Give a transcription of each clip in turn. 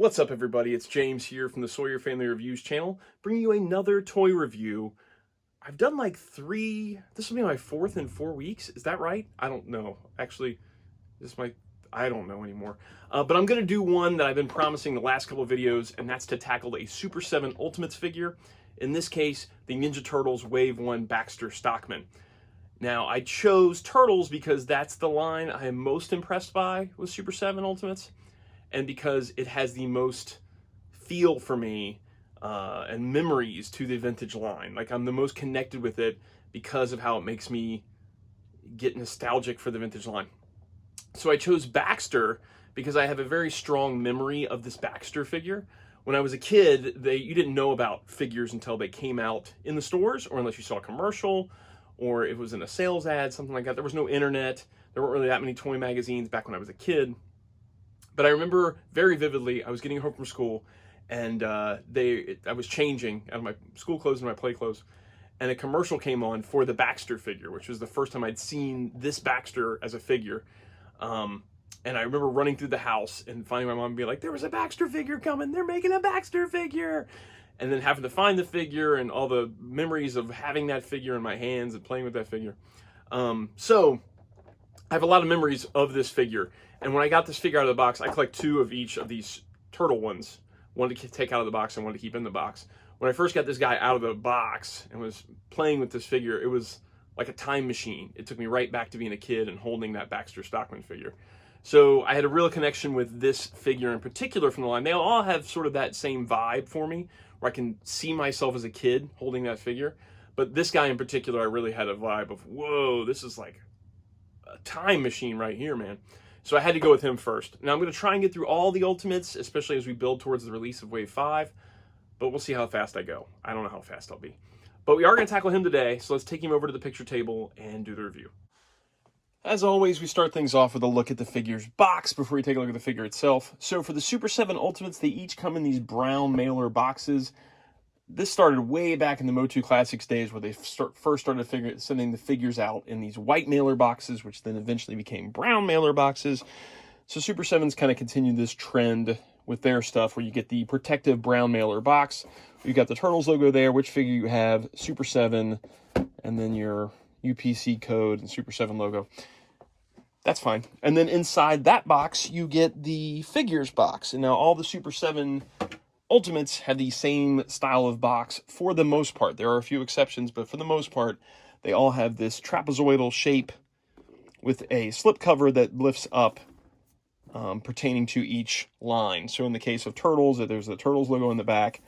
What's up, everybody? It's James here from the Sawyer Family Reviews channel, bringing you another toy review. I've done like this will be my fourth in 4 weeks. Is that right? I don't know. Actually, I don't know anymore. But I'm going to do one that I've been promising the last couple of videos, and that's to tackle a Super 7 Ultimates figure. In this case, the Ninja Turtles Wave 1 Baxter Stockman. Now, I chose Turtles because that's the line I am most impressed by with Super 7 Ultimates, and because it has the most feel for me and memories to the vintage line. Like, I'm the most connected with it because of how it makes me get nostalgic for the vintage line. So I chose Baxter because I have a very strong memory of this Baxter figure. When I was a kid, you didn't know about figures until they came out in the stores, or unless you saw a commercial, or it was in a sales ad, something like that. There was no internet. There weren't really that many toy magazines back when I was a kid. But I remember very vividly, I was getting home from school, and I was changing out of my school clothes and my play clothes, and a commercial came on for the Baxter figure, which was the first time I'd seen this Baxter as a figure. And I remember running through the house and finding my mom being like, there was a Baxter figure coming, they're making a Baxter figure! And then having to find the figure and all the memories of having that figure in my hands and playing with that figure. So I have a lot of memories of this figure. And when I got this figure out of the box, I collect 2 of each of these turtle ones. One to take out of the box and one to keep in the box. When I first got this guy out of the box and was playing with this figure, it was like a time machine. It took me right back to being a kid and holding that Baxter Stockman figure. So I had a real connection with this figure in particular from the line. They all have sort of that same vibe for me, where I can see myself as a kid holding that figure. But this guy in particular, I really had a vibe of, whoa, this is like a time machine right here, man. So I had to go with him first. Now I'm going to try and get through all the Ultimates, especially as we build towards the release of Wave 5. But we'll see how fast I go. I don't know how fast I'll be. But we are going to tackle him today, so let's take him over to the picture table and do the review. As always, we start things off with a look at the figure's box before we take a look at the figure itself. So for the Super 7 Ultimates, they each come in these brown mailer boxes. This started way back in the Motu Classics days, where they first started sending the figures out in these white mailer boxes, which then eventually became brown mailer boxes. So Super 7's kind of continued this trend with their stuff, where you get the protective brown mailer box. You got the Turtles logo there, which figure you have, Super 7, and then your UPC code and Super 7 logo. That's fine. And then inside that box, you get the figures box. And now all the Super 7 Ultimates have the same style of box for the most part. There are a few exceptions, but for the most part, they all have this trapezoidal shape with a slip cover that lifts up pertaining to each line. So in the case of Turtles, there's the Turtles logo in the back,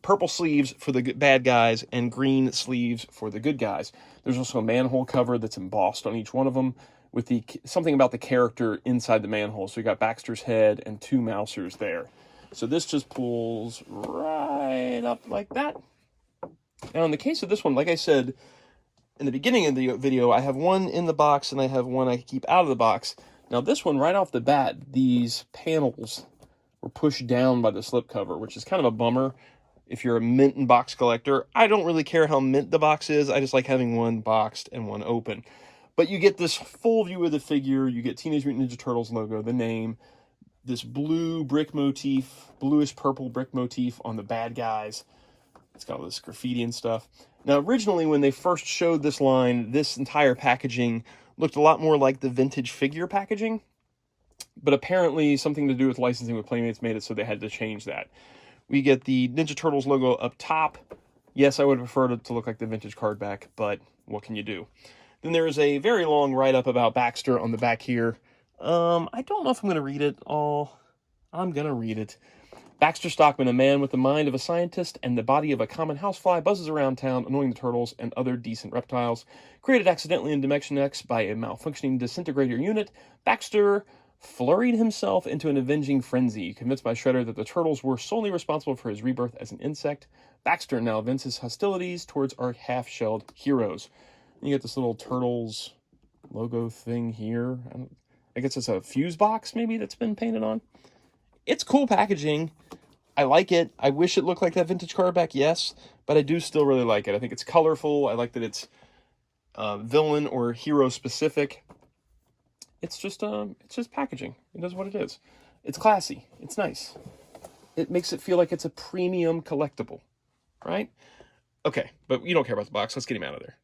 purple sleeves for the bad guys, and green sleeves for the good guys. There's also a manhole cover that's embossed on each one of them, with something about the character inside the manhole. So you got Baxter's head and 2 mousers there. So this just pulls right up like that. Now in the case of this one, like I said in the beginning of the video, I have one in the box and I have one I keep out of the box. Now this one, right off the bat, these panels were pushed down by the slipcover, which is kind of a bummer if you're a mint and box collector. I don't really care how mint the box is. I just like having one boxed and one open. But you get this full view of the figure. You get Teenage Mutant Ninja Turtles logo, the name, this blue brick motif, bluish purple brick motif on the bad guys. It's got all this graffiti and stuff. Now, originally, when they first showed this line, this entire packaging looked a lot more like the vintage figure packaging. But apparently, something to do with licensing with Playmates made it so they had to change that. We get the Ninja Turtles logo up top. Yes, I would prefer it to look like the vintage card back, but what can you do? Then there is a very long write-up about Baxter on the back here. I don't know if I'm going to read it all. I'm going to read it. Baxter Stockman, a man with the mind of a scientist and the body of a common housefly, buzzes around town, annoying the turtles and other decent reptiles. Created accidentally in Dimension X by a malfunctioning disintegrator unit, Baxter flurried himself into an avenging frenzy. Convinced by Shredder that the turtles were solely responsible for his rebirth as an insect, Baxter now vents his hostilities towards our half-shelled heroes. You get this little Turtles logo thing here. I guess it's a fuse box, maybe, that's been painted on. It's cool packaging. I like it. I wish it looked like that vintage card back, yes, but I do still really like it. I think it's colorful. I like that it's villain or hero specific. It's just packaging. It is what it is. It's classy. It's nice. It makes it feel like it's a premium collectible, right? Okay, but you don't care about the box. Let's get him out of there.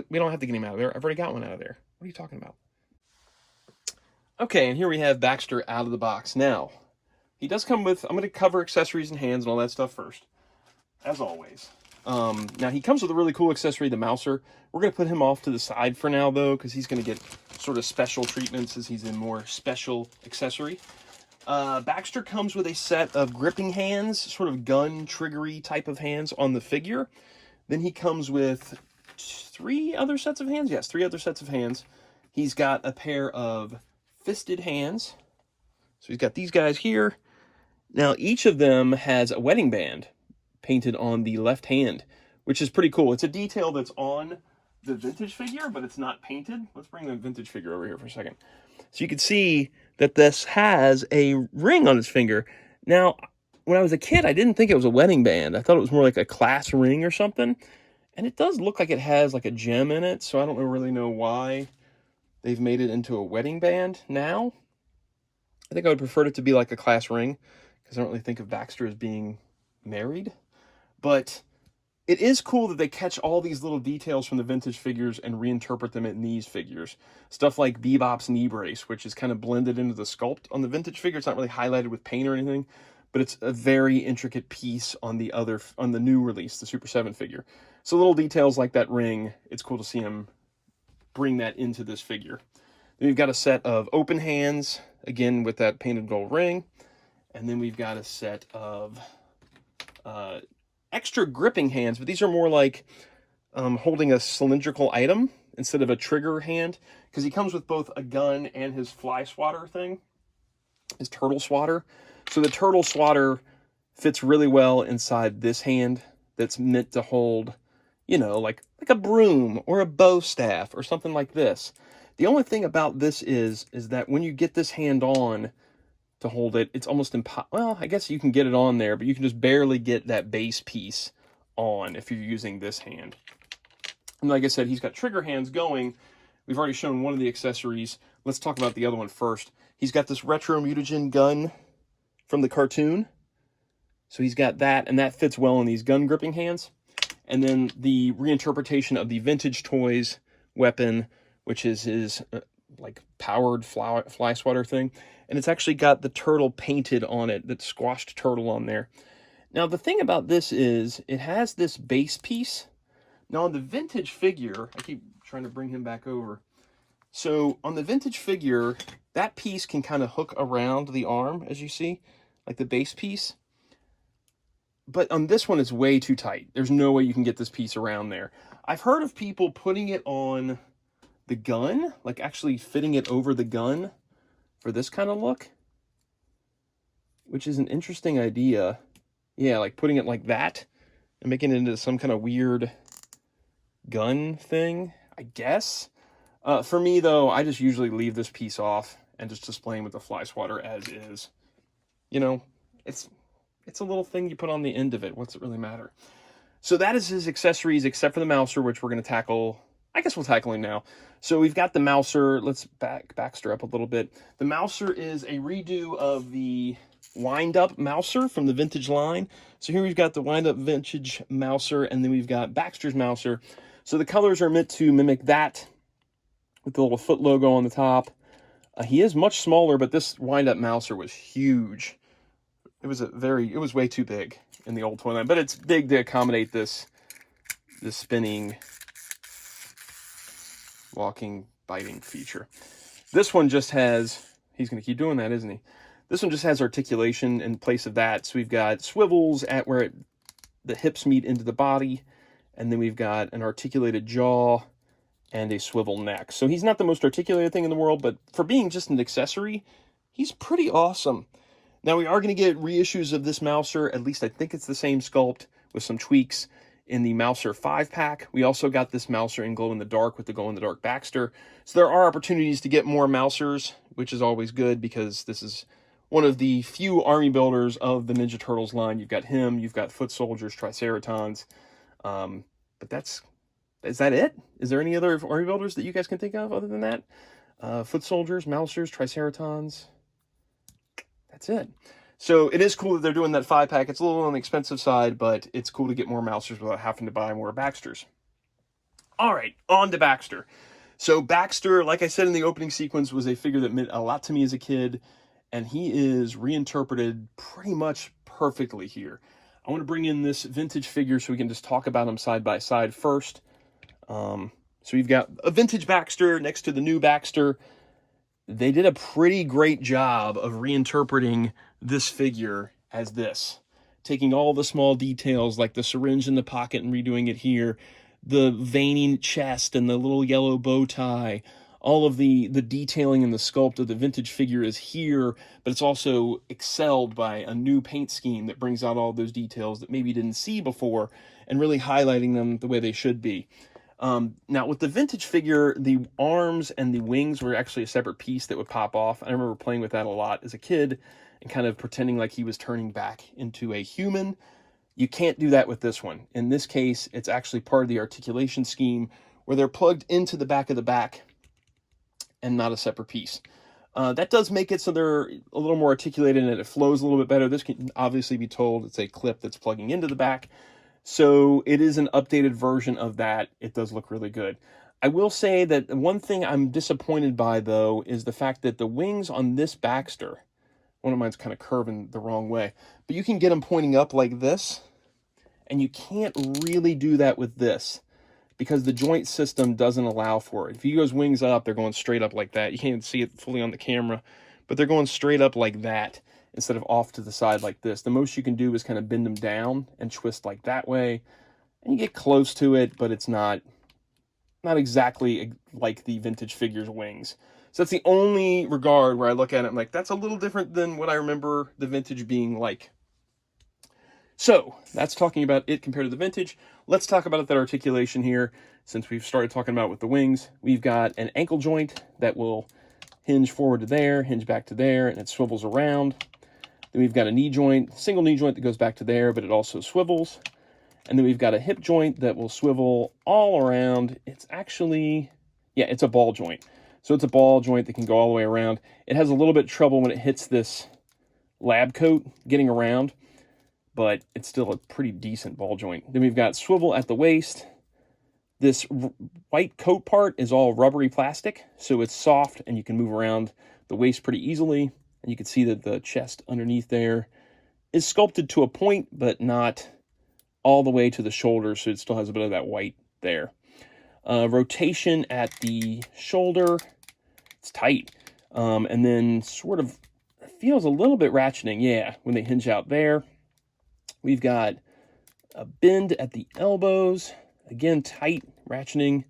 We don't have to get him out of there. I've already got one out of there. What are you talking about? Okay, and here we have Baxter out of the box. Now, he does come with, I'm going to cover accessories and hands and all that stuff first, as always. Now, he comes with a really cool accessory, the Mouser. We're going to put him off to the side for now, though, because he's going to get sort of special treatments as he's a more special accessory. Baxter comes with a set of gripping hands, sort of gun triggery type of hands on the figure. Then he comes with 3 other sets of hands. Yes, 3 other sets of hands. He's got a pair of fisted hands. So he's got these guys here. Now, each of them has a wedding band painted on the left hand, which is pretty cool. It's a detail that's on the vintage figure, but it's not painted. Let's bring the vintage figure over here for a second. So you can see that this has a ring on his finger. Now, when I was a kid, I didn't think it was a wedding band. I thought it was more like a class ring or something. And it does look like it has like a gem in it, so I don't really know why they've made it into a wedding band now. I think I would prefer it to be like a class ring, because I don't really think of Baxter as being married. But it is cool that they catch all these little details from the vintage figures and reinterpret them in these figures. Stuff like Bebop's knee brace, which is kind of blended into the sculpt on the vintage figure. It's not really highlighted with paint or anything, but it's a very intricate piece on the new release, the Super 7 figure. So little details like that ring, it's cool to see him bring that into this figure. Then we've got a set of open hands, again with that painted gold ring. And then we've got a set of extra gripping hands, but these are more like holding a cylindrical item instead of a trigger hand, because he comes with both a gun and his fly swatter thing, his turtle swatter. So the turtle swatter fits really well inside this hand that's meant to hold, you know, like a broom or a bow staff or something like this. The only thing about this is that when you get this hand on to hold it, it's almost impossible. Well, I guess you can get it on there, but you can just barely get that base piece on if you're using this hand. And like I said, he's got trigger hands going. We've already shown one of the accessories. Let's talk about the other one first. He's got this retro mutagen gun from the cartoon. So he's got that, and that fits well in these gun gripping hands. And then the reinterpretation of the vintage toys weapon, which is his like powered fly swatter thing. And it's actually got the turtle painted on it, that squashed turtle on there. Now, the thing about this is it has this base piece. Now, on the vintage figure, I keep trying to bring him back over. So on the vintage figure, that piece can kind of hook around the arm, as you see, like the base piece. But on this one, it's way too tight. There's no way you can get this piece around there. I've heard of people putting it on the gun, like actually fitting it over the gun for this kind of look, which is an interesting idea. Yeah, like putting it like that and making it into some kind of weird gun thing, I guess. For me, though, I just usually leave this piece off and just display him with the fly swatter as is. You know, it's a little thing you put on the end of it. What's it really matter? So that is his accessories, except for the Mouser, which we're going to tackle. I guess we'll tackle him now. So we've got the Mouser. Let's Baxter up a little bit. The Mouser is a redo of the wind-up Mouser from the vintage line. So here we've got the wind-up vintage Mouser, and then we've got Baxter's Mouser. So the colors are meant to mimic that with the little foot logo on the top. He is much smaller, but this wind-up Mouser was huge. It was way too big in the old toy line, but it's big to accommodate this spinning, walking, biting feature. This one just has, he's going to keep doing that, isn't he? This one just has articulation in place of that. So we've got swivels at where the hips meet into the body, and then we've got an articulated jaw and a swivel neck. So he's not the most articulated thing in the world, but for being just an accessory, he's pretty awesome. Now, we are going to get reissues of this Mouser. At least I think it's the same sculpt with some tweaks in the Mouser 5-pack. We also got this Mouser in glow-in-the-dark with the glow-in-the-dark Baxter. So there are opportunities to get more Mousers, which is always good because this is one of the few army builders of the Ninja Turtles line. You've got him, you've got Foot Soldiers, Triceratons. But is that it? Is there any other army builders that you guys can think of other than that? Foot Soldiers, Mousers, Triceratons. that's it. So it is cool that they're doing that 5-pack. It's a little on the expensive side, but it's cool to get more Mousers without having to buy more Baxters. All right, on to Baxter. So Baxter, like I said in the opening sequence, was a figure that meant a lot to me as a kid, and he is reinterpreted pretty much perfectly here. I want to bring in this vintage figure so we can just talk about him side by side first. So we've got a vintage Baxter next to the new Baxter. They did a pretty great job of reinterpreting this figure as this, taking all the small details like the syringe in the pocket and redoing it here, the veining chest and the little yellow bow tie. All of the detailing and the sculpt of the vintage figure is here, but it's also excelled by a new paint scheme that brings out all those details that maybe you didn't see before and really highlighting them the way they should be. Now, with the vintage figure, the arms and the wings were actually a separate piece that would pop off. I remember playing with that a lot as a kid and kind of pretending like he was turning back into a human. You can't do that with this one. In this case, it's actually part of the articulation scheme where they're plugged into the back of the back and not a separate piece. That does make it so they're a little more articulated and it flows a little bit better. This can obviously be told it's a clip that's plugging into the back. So it is an updated version of that. It does look really good. I will say that one thing I'm disappointed by, though, is the fact that the wings on this Baxter, one of mine's kind of curving the wrong way, but you can get them pointing up like this, and you can't really do that with this because the joint system doesn't allow for it. If you goes wings up, they're going straight up like that. You can't see it fully on the camera, but they're going straight up like that instead of off to the side like this. The most you can do is kind of bend them down and twist like that way, and you get close to it, but it's not exactly like the vintage figure's wings. So that's the only regard where I look at it, I'm like, that's a little different than what I remember the vintage being like. So that's talking about it compared to the vintage. Let's talk about that articulation here. Since we've started talking about with the wings, we've got an ankle joint that will hinge forward to there, hinge back to there, and it swivels around. Then we've got a knee joint, single knee joint that goes back to there, but it also swivels. And then we've got a hip joint that will swivel all around. It's actually, yeah, it's a ball joint. So it's a ball joint that can go all the way around. It has a little bit of trouble when it hits this lab coat getting around, but it's still a pretty decent ball joint. Then we've got swivel at the waist. This white coat part is all rubbery plastic, so it's soft and you can move around the waist pretty easily. And you can see that the chest underneath there is sculpted to a point, but not all the way to the shoulder, so it still has a bit of that white there. Rotation at the shoulder, it's tight. And then sort of feels a little bit ratcheting, yeah, when they hinge out there. We've got a bend at the elbows, again, tight, ratcheting,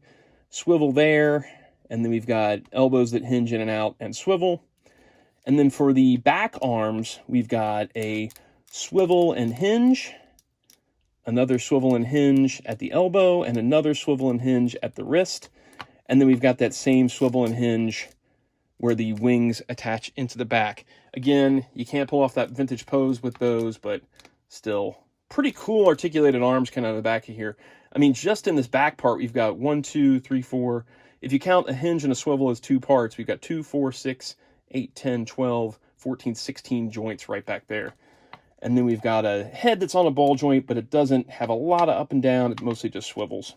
swivel there, and then we've got elbows that hinge in and out and swivel. And then for the back arms, we've got a swivel and hinge, another swivel and hinge at the elbow, and another swivel and hinge at the wrist. And then we've got that same swivel and hinge where the wings attach into the back. Again, you can't pull off that vintage pose with those, but still pretty cool articulated arms kind of out of the back of here. I mean, just in this back part, we've got 1, 2, 3, 4. If you count a hinge and a swivel as 2 parts, we've got 2, 4, 6, 8, 10, 12, 14, 16 joints right back there. And then we've got a head that's on a ball joint, but it doesn't have a lot of up and down. It mostly just swivels.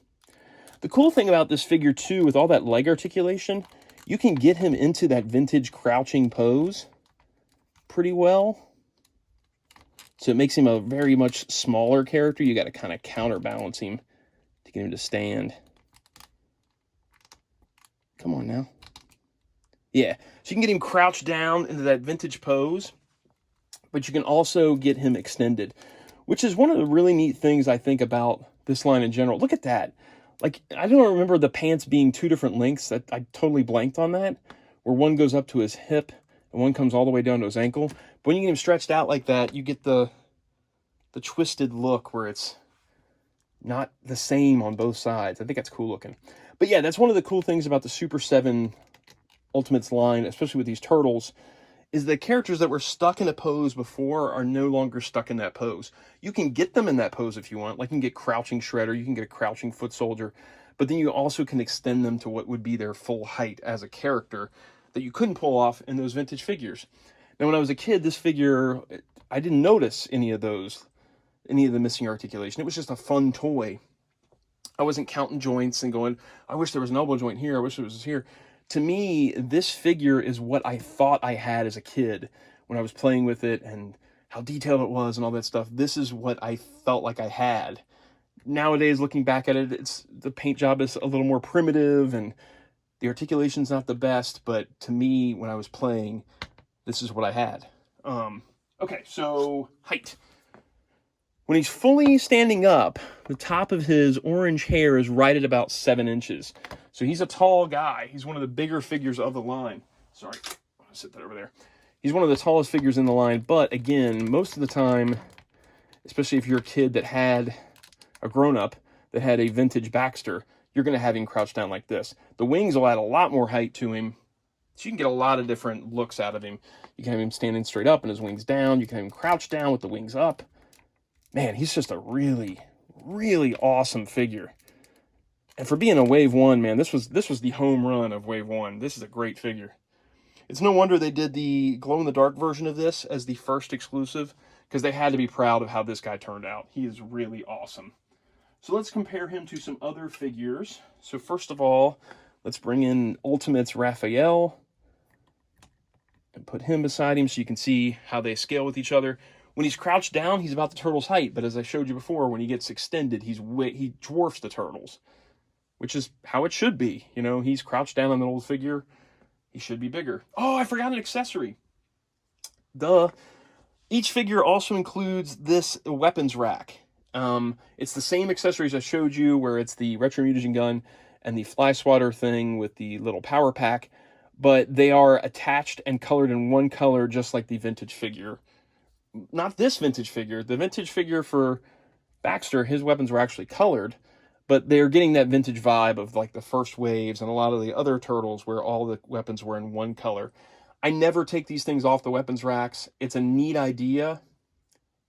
The cool thing about this figure, too, with all that leg articulation, you can get him into that vintage crouching pose pretty well. So it makes him a very much smaller character. You got to kind of counterbalance him to get him to stand. Come on now. Yeah, so you can get him crouched down into that vintage pose, but you can also get him extended, which is one of the really neat things I think about this line in general. Look at that. Like, I don't remember the pants being 2 different lengths. That I totally blanked on that, where one goes up to his hip and one comes all the way down to his ankle. But when you get him stretched out like that, you get the twisted look where it's not the same on both sides. I think that's cool looking. But yeah, that's one of the cool things about the Super 7 Ultimates line, especially with these turtles, is the characters that were stuck in a pose before are no longer stuck in that pose. You can get them in that pose if you want. Like you can get Crouching Shredder, you can get a Crouching Foot Soldier, but then you also can extend them to what would be their full height as a character that you couldn't pull off in those vintage figures. Now, when I was a kid, this figure, I didn't notice any of the missing articulation. It was just a fun toy. I wasn't counting joints and going, I wish there was an elbow joint here. I wish it was here. To me, this figure is what I thought I had as a kid when I was playing with it and how detailed it was and all that stuff. This is what I felt like I had. Nowadays, looking back at it, the paint job is a little more primitive and the articulation's not the best, but to me, when I was playing, this is what I had. Okay, so height. When he's fully standing up, the top of his orange hair is right at about 7 inches. So he's a tall guy. He's one of the bigger figures of the line. Sorry, I'm gonna sit that over there. He's one of the tallest figures in the line, but again, most of the time, especially if you're a kid that had a grown-up that had a vintage Baxter, you're gonna have him crouched down like this. The wings will add a lot more height to him, so you can get a lot of different looks out of him. You can have him standing straight up and his wings down. You can have him crouched down with the wings up. Man, he's just a really, really awesome figure. And for being a Wave 1, man, this was the home run of Wave 1. This is a great figure. It's no wonder they did the glow-in-the-dark version of this as the first exclusive, because they had to be proud of how this guy turned out. He is really awesome. So let's compare him to some other figures. So first of all, let's bring in Ultimate's Raphael and put him beside him so you can see how they scale with each other. When he's crouched down, he's about the turtle's height, but as I showed you before, when he gets extended, he dwarfs the turtles, which is how it should be. You know, he's crouched down on an old figure. He should be bigger. Oh, I forgot an accessory. Duh. Each figure also includes this weapons rack. It's the same accessories I showed you, where it's the retro mutagen gun and the fly swatter thing with the little power pack, but they are attached and colored in one color, just like the vintage figure. Not this vintage figure. The vintage figure for Baxter, his weapons were actually colored, but they're getting that vintage vibe of like the first waves and a lot of the other turtles where all the weapons were in one color. I never take these things off the weapons racks. It's a neat idea.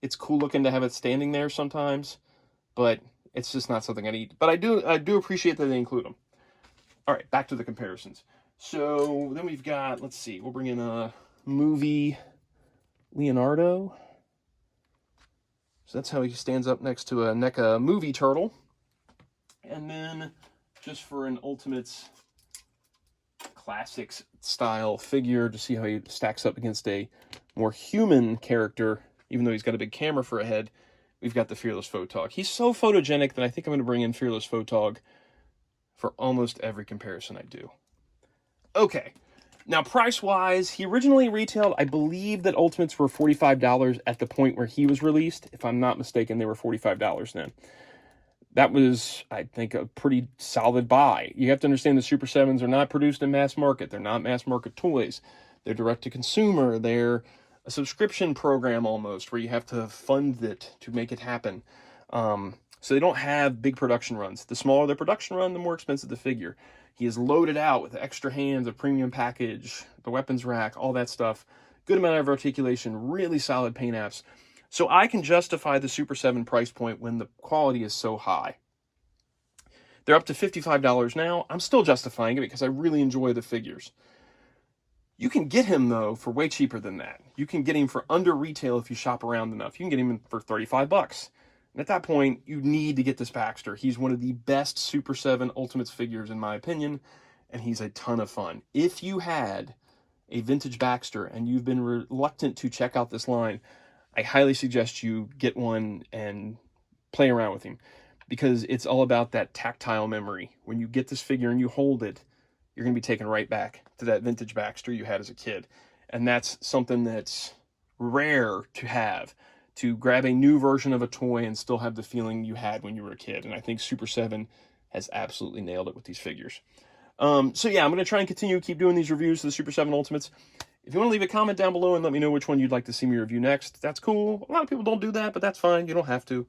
It's cool looking to have it standing there sometimes, but it's just not something I need. But I do appreciate that they include them. All right, back to the comparisons. So then we've got, let's see, we'll bring in a movie Leonardo. So that's how he stands up next to a NECA movie turtle. And then just for an Ultimates Classics style figure to see how he stacks up against a more human character, even though he's got a big camera for a head, we've got the Fearless Photog. He's so photogenic that I think I'm going to bring in Fearless Photog for almost every comparison I do. Okay. Now, price-wise, he originally retailed, I believe that Ultimates were $45 at the point where he was released. If I'm not mistaken, they were $45 then. That was, I think, a pretty solid buy. You have to understand the Super 7s are not produced in mass market. They're not mass market toys. They're direct-to-consumer. They're a subscription program almost, where you have to fund it to make it happen. So they don't have big production runs. The smaller the production run, the more expensive the figure. He is loaded out with extra hands, a premium package, the weapons rack, all that stuff. Good amount of articulation, really solid paint apps. So I can justify the Super 7 price point when the quality is so high. They're up to $55 now. I'm still justifying it because I really enjoy the figures. You can get him, though, for way cheaper than that. You can get him for under retail if you shop around enough. You can get him for $35. And at that point, you need to get this Baxter. He's one of the best Super 7 Ultimates figures, in my opinion, and he's a ton of fun. If you had a vintage Baxter and you've been reluctant to check out this line, I highly suggest you get one and play around with him, because it's all about that tactile memory. When you get this figure and you hold it, you're going to be taken right back to that vintage Baxter you had as a kid. And that's something that's rare to have, to grab a new version of a toy and still have the feeling you had when you were a kid. And I think Super 7 has absolutely nailed it with these figures. So yeah, I'm going to try and keep doing these reviews of the Super 7 Ultimates. If you want to leave a comment down below and let me know which one you'd like to see me review next, that's cool. A lot of people don't do that, but that's fine. You don't have to.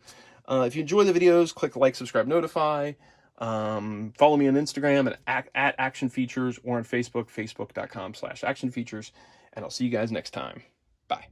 If you enjoy the videos, click the like, subscribe, notify. Follow me on Instagram at Action Features, or on Facebook, facebook.com/Action Features. And I'll see you guys next time. Bye.